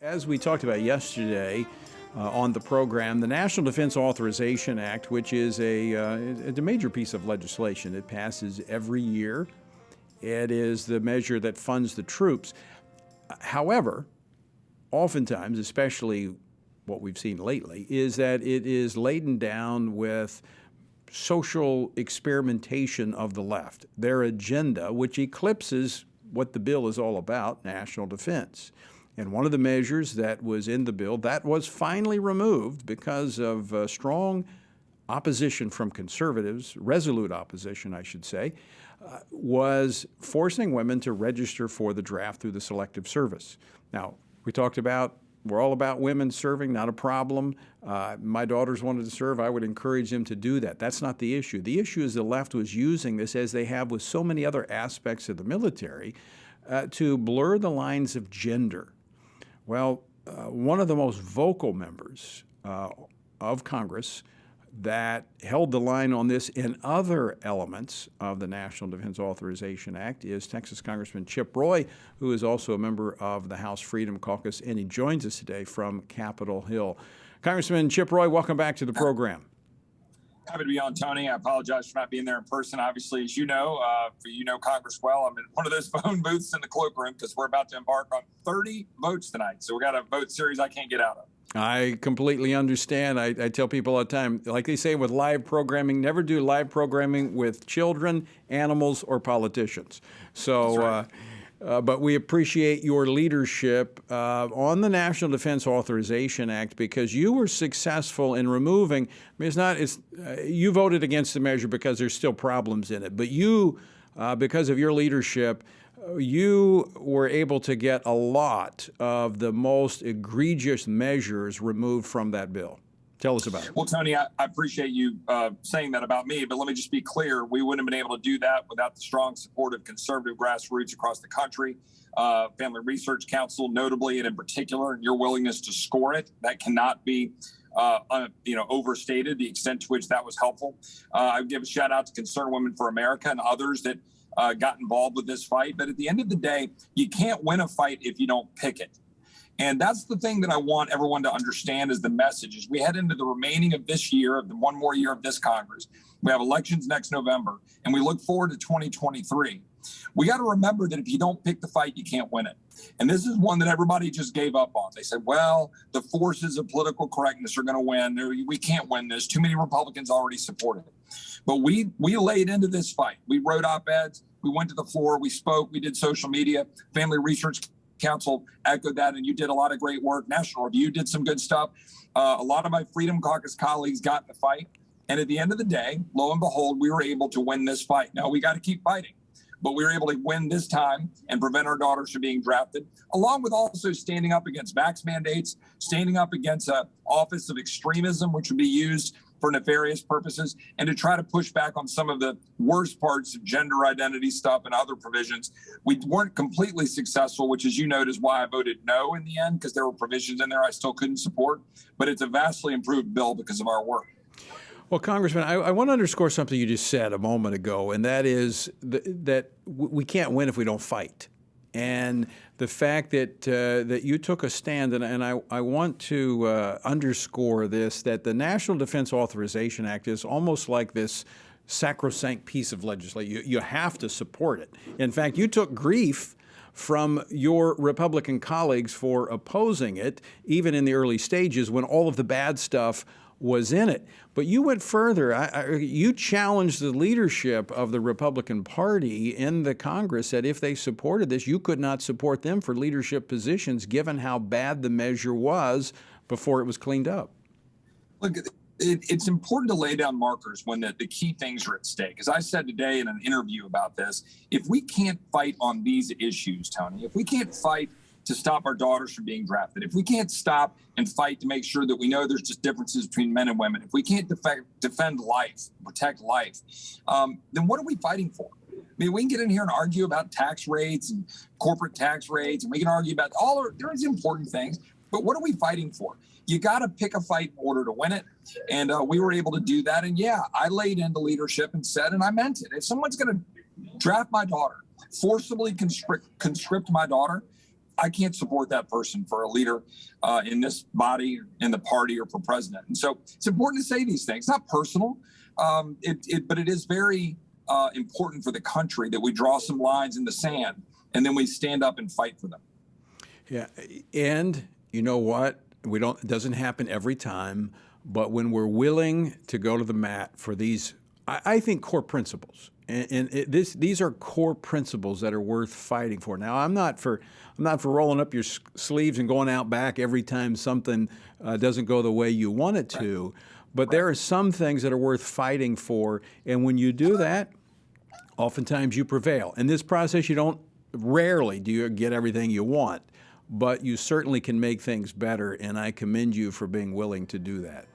As we talked about yesterday on the program, the National Defense Authorization Act, which is a major piece of legislation, it passes every year. It is the measure that funds the troops. However, oftentimes, especially what we've seen lately, is that it is laden down with social experimentation of the left, their agenda, which eclipses what the bill is all about, national defense. And one of the measures that was in the bill that was finally removed because of strong opposition from conservatives, resolute opposition, I should say, was forcing women to register for the draft through the Selective Service. Now, we talked about we're all about women serving, not a problem. My daughters wanted to serve. I would encourage them to do that. That's not the issue. The issue is the left was using this, as they have with so many other aspects of the military, to blur the lines of gender. Well, one of the most vocal members of Congress that held the line on this in other elements of the National Defense Authorization Act is Texas Congressman Chip Roy, who is also a member of the House Freedom Caucus, and he joins us today from Capitol Hill. Congressman Chip Roy, welcome back to the program. Happy to be on, Tony. I apologize for not being there in person. Obviously, as you know, Congress well, I'm in one of those phone booths in the cloakroom because we're about to embark on 30 votes tonight. So we got a vote series I can't get out of. I completely understand. I tell people all the time, like they say with live programming, never do live programming with children, animals, or politicians. So, right. But we appreciate your leadership on the National Defense Authorization Act because you were successful in removing. I mean, you voted against the measure because there's still problems in it, but you, because of your leadership, you were able to get a lot of the most egregious measures removed from that bill. Tell us about it. Well, Tony, I appreciate you saying that about me, but let me just be clear. We wouldn't have been able to do that without the strong support of conservative grassroots across the country, Family Research Council, notably and in particular, and your willingness to score it. That cannot be overstated, the extent to which that was helpful. I would give a shout out to Concerned Women for America and others that got involved with this fight. But at the end of the day, you can't win a fight if you don't pick it. And that's the thing that I want everyone to understand is the message. As we head into the remaining of this year, of the one more year of this Congress, we have elections next November, and we look forward to 2023. We got to remember that if you don't pick the fight, you can't win it. And this is one that everybody just gave up on. They said, well, the forces of political correctness are going to win. We can't win this. Too many Republicans already supported it. But we laid into this fight. We wrote op-eds. We went to the floor. We spoke. We did social media. Family Research Council echoed that, and you did a lot of great work. National Review did some good stuff. A lot of my Freedom Caucus colleagues got in the fight. And at the end of the day, lo and behold, we were able to win this fight. Now, we got to keep fighting. But we were able to win this time and prevent our daughters from being drafted, along with also standing up against vax mandates, standing up against an office of extremism, which would be used for nefarious purposes, and to try to push back on some of the worst parts of gender identity stuff and other provisions. We weren't completely successful, which, as you note, is why I voted no in the end, because there were provisions in there I still couldn't support. But it's a vastly improved bill because of our work. Well, Congressman, I want to underscore something you just said a moment ago, and that is that we can't win if we don't fight. And the fact that you took a stand, and I want to underscore this, that the National Defense Authorization Act is almost like this sacrosanct piece of legislation. You have to support it. In fact, you took grief from your Republican colleagues for opposing it, even in the early stages when all of the bad stuff was in it. But you went further. You challenged the leadership of the Republican Party in the Congress that if they supported this, you could not support them for leadership positions, given how bad the measure was before it was cleaned up. Look, it's important to lay down markers when the key things are at stake. As I said today in an interview about this, if we can't fight on these issues, Tony, if we can't fight to stop our daughters from being drafted, if we can't stop and fight to make sure that we know there's just differences between men and women, if we can't defend life, protect life, then what are we fighting for? I mean, we can get in here and argue about tax rates and corporate tax rates, and we can argue about there's important things, but what are we fighting for? You got to pick a fight in order to win it. And we were able to do that. And yeah, I laid into leadership and said, and I meant it, if someone's going to draft my daughter, forcibly conscript my daughter, I can't support that person for a leader in this body, in the party, or for president. And so it's important to say these things. It's not personal, but it is very important for the country that we draw some lines in the sand and then we stand up and fight for them. Yeah, and you know what? It doesn't happen every time, but when we're willing to go to the mat for these, I think, core principles, these are core principles that are worth fighting for. Now, I'm not for rolling up your sleeves and going out back every time something doesn't go the way you want it to, but there are some things that are worth fighting for, and when you do that, oftentimes you prevail. In this process, rarely do you get everything you want, but you certainly can make things better, and I commend you for being willing to do that.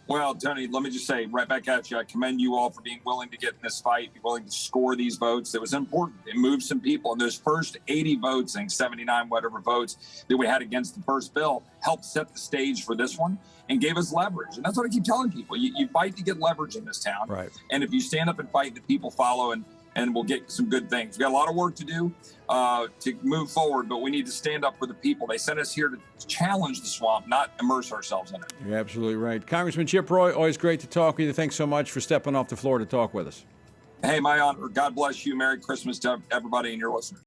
Well, Tony, let me just say right back at you, I commend you all for being willing to get in this fight, be willing to score these votes. It was important. It moved some people. And those first 80 votes, I think 79 whatever votes that we had against the first bill helped set the stage for this one and gave us leverage. And that's what I keep telling people. You fight to get leverage in this town. Right. And if you stand up and fight, the people follow, and we'll get some good things. We got a lot of work to do to move forward, but we need to stand up for the people. They sent us here to challenge the swamp, not immerse ourselves in it. You're absolutely right. Congressman Chip Roy, always great to talk with you. Thanks so much for stepping off the floor to talk with us. Hey, my honor. God bless you. Merry Christmas to everybody and your listeners.